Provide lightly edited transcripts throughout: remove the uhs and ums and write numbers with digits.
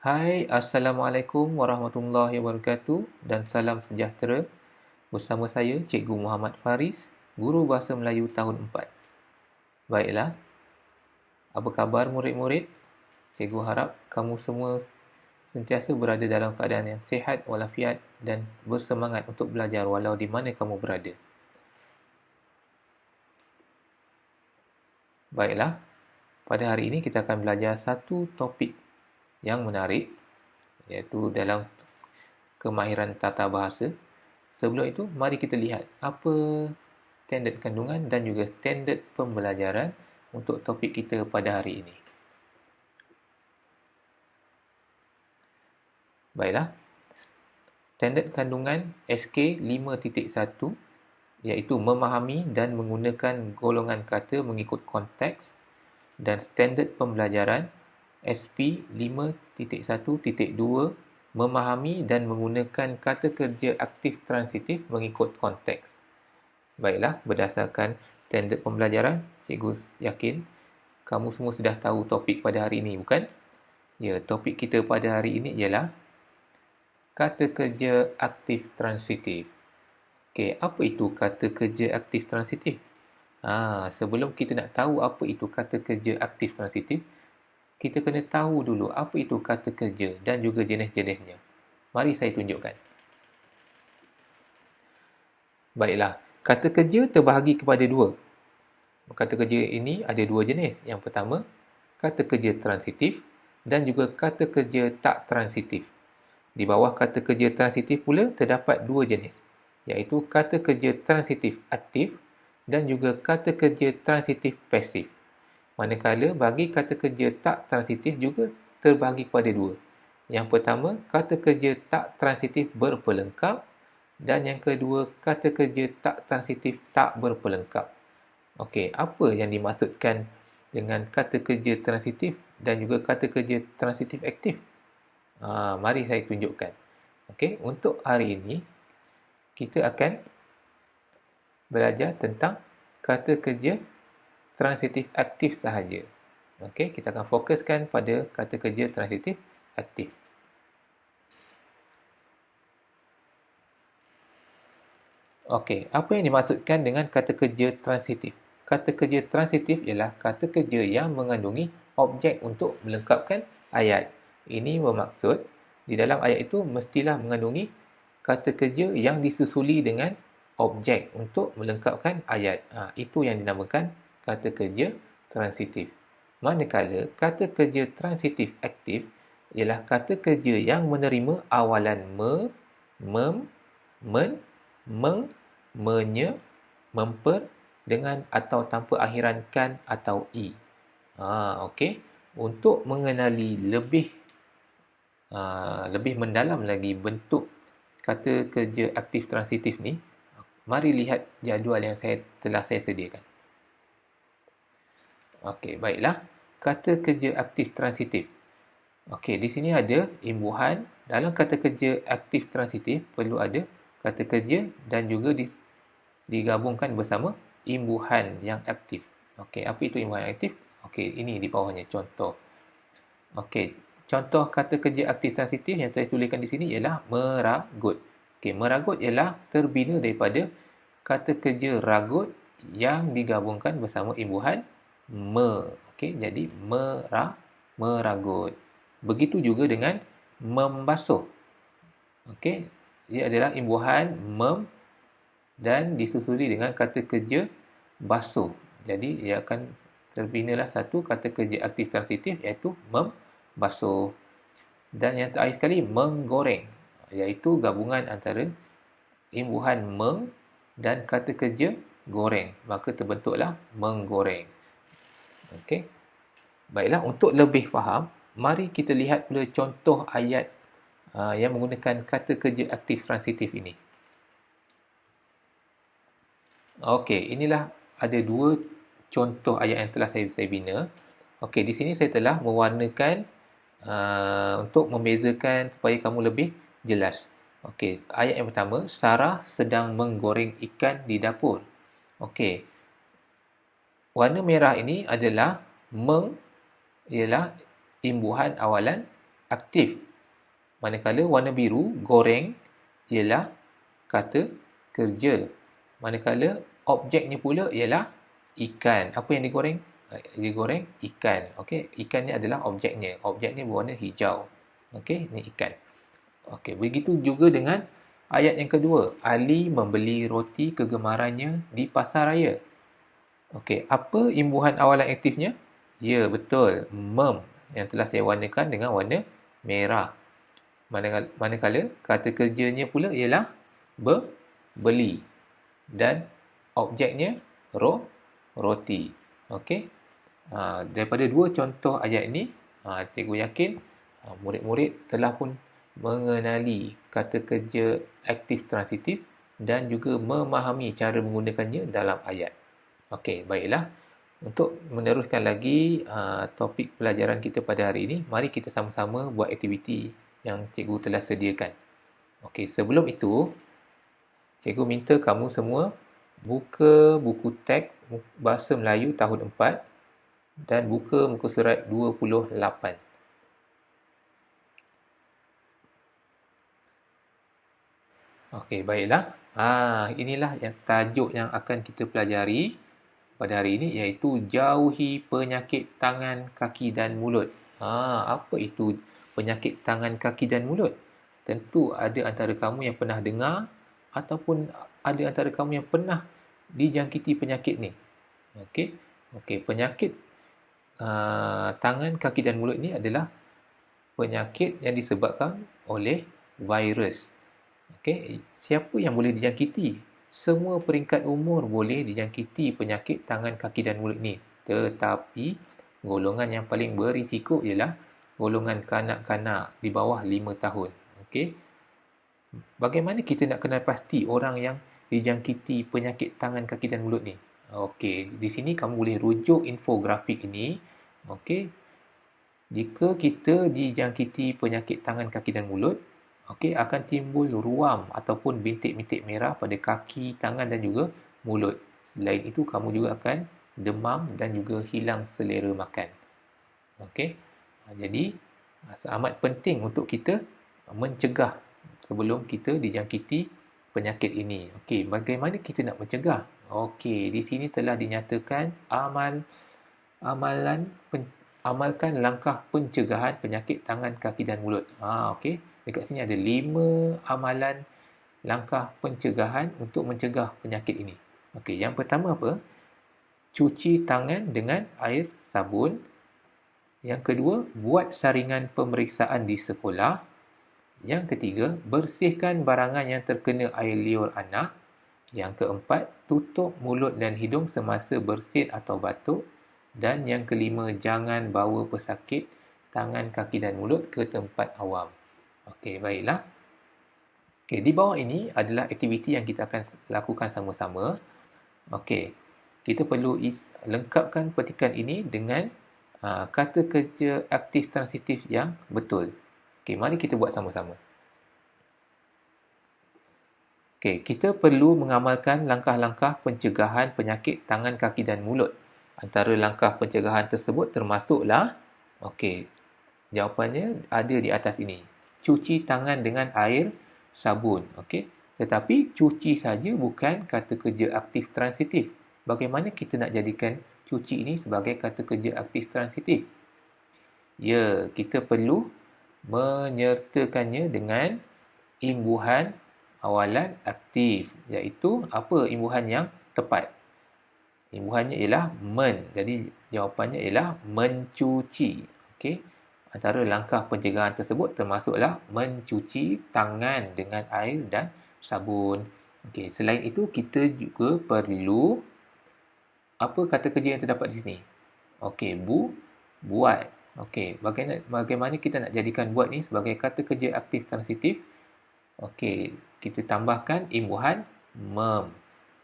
Hai, Assalamualaikum warahmatullahi wabarakatuh dan salam sejahtera. Bersama saya Cikgu Muhammad Faris, Guru Bahasa Melayu tahun 4. Baiklah, apa khabar murid-murid? Cikgu harap kamu semua sentiasa berada dalam keadaan yang sihat walafiat dan bersemangat untuk belajar walau di mana kamu berada. Baiklah, pada hari ini kita akan belajar satu topik yang menarik, iaitu dalam kemahiran tata bahasa. Sebelum itu, mari kita lihat apa standard kandungan dan juga standard pembelajaran untuk topik kita pada hari ini. Baiklah, standard kandungan SK 5.1 iaitu memahami dan menggunakan golongan kata mengikut konteks, dan standard pembelajaran SP 5.1.2 memahami dan menggunakan kata kerja aktif transitif mengikut konteks. Baiklah, berdasarkan standard pembelajaran, cikgu yakin kamu semua sudah tahu topik pada hari ini, bukan? Ya, topik kita pada hari ini ialah kata kerja aktif transitif. Okey, apa itu kata kerja aktif transitif? Sebelum kita nak tahu apa itu kata kerja aktif transitif, kita kena tahu dulu apa itu kata kerja dan juga jenis-jenisnya. Mari saya tunjukkan. Baiklah, kata kerja terbahagi kepada dua. Kata kerja ini ada dua jenis. Yang pertama, kata kerja transitif dan juga kata kerja tak transitif. Di bawah kata kerja transitif pula terdapat dua jenis, iaitu kata kerja transitif aktif dan juga kata kerja transitif pasif. Manakala bagi kata kerja tak transitif juga terbahagi kepada dua. Yang pertama, kata kerja tak transitif berpelengkap, dan yang kedua, kata kerja tak transitif tak berpelengkap. Okey, apa yang dimaksudkan dengan kata kerja transitif dan juga kata kerja transitif aktif? Mari saya tunjukkan. Okey, untuk hari ini kita akan belajar tentang kata kerja transitif aktif sahaja. Okey, kita akan fokuskan pada kata kerja transitif aktif. Okey, apa yang dimaksudkan dengan kata kerja transitif? Kata kerja transitif ialah kata kerja yang mengandungi objek untuk melengkapkan ayat. Ini bermaksud di dalam ayat itu mestilah mengandungi kata kerja yang disusuli dengan objek untuk melengkapkan ayat. Itu yang dinamakan kata kerja transitif. Manakala kata kerja transitif aktif ialah kata kerja yang menerima awalan mem, men, meng, menye, memper dengan atau tanpa akhiran kan atau i. Okey. Untuk mengenali lebih mendalam lagi bentuk kata kerja aktif transitif ni, mari lihat jadual yang telah saya sediakan. Okey, baiklah. Kata kerja aktif transitif. Okey, di sini ada imbuhan. Dalam kata kerja aktif transitif perlu ada kata kerja dan juga digabungkan bersama imbuhan yang aktif. Okey, apa itu imbuhan aktif? Okey, ini di bawahnya contoh. Okey, contoh kata kerja aktif transitif yang saya tuliskan di sini ialah meragut. Okey, meragut ialah terbina daripada kata kerja ragut yang digabungkan bersama imbuhan me. Okey, jadi meragut. Begitu juga dengan membasuh. Okey, dia adalah imbuhan mem dan disusuli dengan kata kerja basuh. Jadi ia akan terbinalah satu kata kerja aktif transitif iaitu membasuh. Dan yang terakhir sekali menggoreng, iaitu gabungan antara imbuhan meng dan kata kerja goreng, maka terbentuklah menggoreng. Okey. Baiklah, untuk lebih faham, mari kita lihat pula contoh ayat yang menggunakan kata kerja aktif transitif ini. Okey, inilah ada dua contoh ayat yang telah saya bina. Okey, di sini saya telah mewarnakan untuk membezakan supaya kamu lebih jelas. Okey, ayat yang pertama, Sarah sedang menggoreng ikan di dapur. Okey, warna merah ini adalah ialah imbuhan awalan aktif. Manakala warna biru, goreng, ialah kata kerja. Manakala objeknya pula ialah ikan. Apa yang digoreng? Digoreng ikan. Okey, ikan ni adalah objeknya. Objeknya berwarna hijau. Okey, ni ikan. Okey, begitu juga dengan ayat yang kedua. Ali membeli roti kegemarannya di pasar raya. Okey, apa imbuhan awalan aktifnya? Ya, betul. Mem yang telah saya warnakan dengan warna merah. Manakala kata kerjanya pula ialah beli dan objeknya roti. Okey. Daripada dua contoh ayat ini, cikgu yakin murid-murid telah pun mengenali kata kerja aktif transitif dan juga memahami cara menggunakannya dalam ayat. Okey, baiklah. Untuk meneruskan lagi topik pelajaran kita pada hari ini, mari kita sama-sama buat aktiviti yang cikgu telah sediakan. Okey, sebelum itu, cikgu minta kamu semua buka buku teks Bahasa Melayu tahun 4 dan buka muka surat 28. Okey, baiklah. Inilah yang tajuk yang akan kita pelajari pada hari ini, iaitu jauhi penyakit tangan, kaki dan mulut. Apa itu penyakit tangan, kaki dan mulut? Tentu ada antara kamu yang pernah dengar ataupun ada antara kamu yang pernah dijangkiti penyakit ni. Okey. Penyakit tangan, kaki dan mulut ni adalah penyakit yang disebabkan oleh virus. Okey, siapa yang boleh dijangkiti? Semua peringkat umur boleh dijangkiti penyakit tangan, kaki dan mulut ni. Tetapi golongan yang paling berisiko ialah golongan kanak-kanak di bawah 5 tahun. Okey. Bagaimana kita nak kenal pasti orang yang dijangkiti penyakit tangan, kaki dan mulut ni? Okey, di sini kamu boleh rujuk infografik ini. Okey. Jika kita dijangkiti penyakit tangan, kaki dan mulut, okey, akan timbul ruam ataupun bintik-bintik merah pada kaki, tangan dan juga mulut. Selain itu, kamu juga akan demam dan juga hilang selera makan. Okey. Jadi, amat penting untuk kita mencegah sebelum kita dijangkiti penyakit ini. Okey, bagaimana kita nak mencegah? Okey, di sini telah dinyatakan amalkan langkah pencegahan penyakit tangan, kaki dan mulut. Okey. Dekat sini ada 5 amalan langkah pencegahan untuk mencegah penyakit ini. Okey, yang pertama apa? Cuci tangan dengan air sabun. Yang kedua, buat saringan pemeriksaan di sekolah. Yang ketiga, bersihkan barangan yang terkena air liur anak. Yang keempat, tutup mulut dan hidung semasa bersin atau batuk. Dan yang kelima, jangan bawa pesakit tangan, kaki dan mulut ke tempat awam. Okey, baiklah. Okey, di bawah ini adalah aktiviti yang kita akan lakukan sama-sama. Okey, kita perlu lengkapkan petikan ini dengan kata kerja aktif transitif yang betul. Okey, mari kita buat sama-sama. Okey, kita perlu mengamalkan langkah-langkah pencegahan penyakit tangan, kaki dan mulut. Antara langkah pencegahan tersebut termasuklah, okey, jawapannya ada di atas ini. Cuci tangan dengan air sabun. Okey. Tetapi cuci saja bukan kata kerja aktif transitif. Bagaimana kita nak jadikan cuci ini sebagai kata kerja aktif transitif? Ya, kita perlu menyertakannya dengan imbuhan awalan aktif. Iaitu apa imbuhan yang tepat? Imbuhannya ialah men. Jadi jawapannya ialah mencuci. Okey. Antara langkah pencegahan tersebut termasuklah mencuci tangan dengan air dan sabun. Okey, selain itu kita juga perlu apa kata kerja yang terdapat di sini? Okey, buat. Okey, bagaimana kita nak jadikan buat ni sebagai kata kerja aktif transitif? Okey, kita tambahkan imbuhan mem.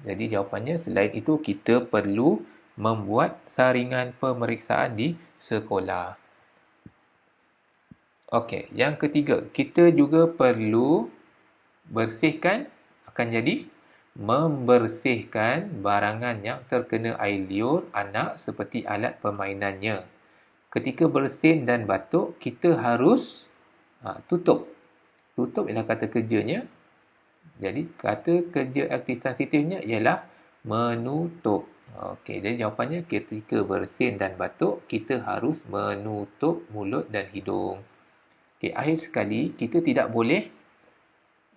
Jadi jawapannya selain itu kita perlu membuat saringan pemeriksaan di sekolah. Okey, yang ketiga, kita juga perlu bersihkan, akan jadi membersihkan barangan yang terkena air liur anak seperti alat permainannya. Ketika bersin dan batuk, kita harus Tutup. Tutup ialah kata kerjanya. Jadi, kata kerja aktif transitifnya ialah menutup. Okey, jadi jawapannya ketika bersin dan batuk, kita harus menutup mulut dan hidung. Okey, akhir sekali, kita tidak boleh,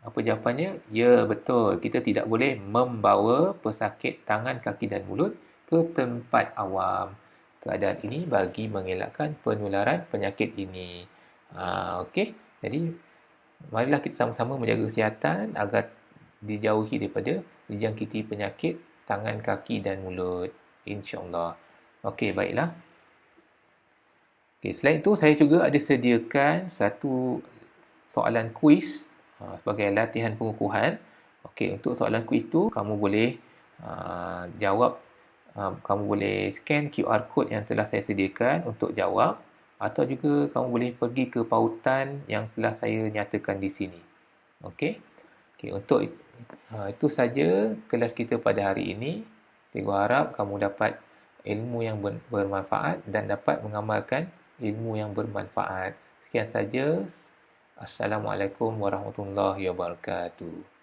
apa jawapannya? Ya, betul. Kita tidak boleh membawa pesakit tangan, kaki dan mulut ke tempat awam. Keadaan ini bagi mengelakkan penularan penyakit ini. Okey, jadi marilah kita sama-sama menjaga kesihatan agar dijauhi daripada dijangkiti penyakit tangan, kaki dan mulut. InsyaAllah. Okey, baiklah. Okey, selain itu saya juga ada sediakan satu soalan kuis sebagai latihan pengukuhan. Okey, untuk soalan kuis tu kamu boleh jawab, kamu boleh scan QR code yang telah saya sediakan untuk jawab, atau juga kamu boleh pergi ke pautan yang telah saya nyatakan di sini. Okey. Okey, untuk itu saja kelas kita pada hari ini. Cikgu harap kamu dapat ilmu yang bermanfaat dan dapat mengamalkan ilmu yang bermanfaat. Sekian saja. Assalamualaikum warahmatullahi wabarakatuh.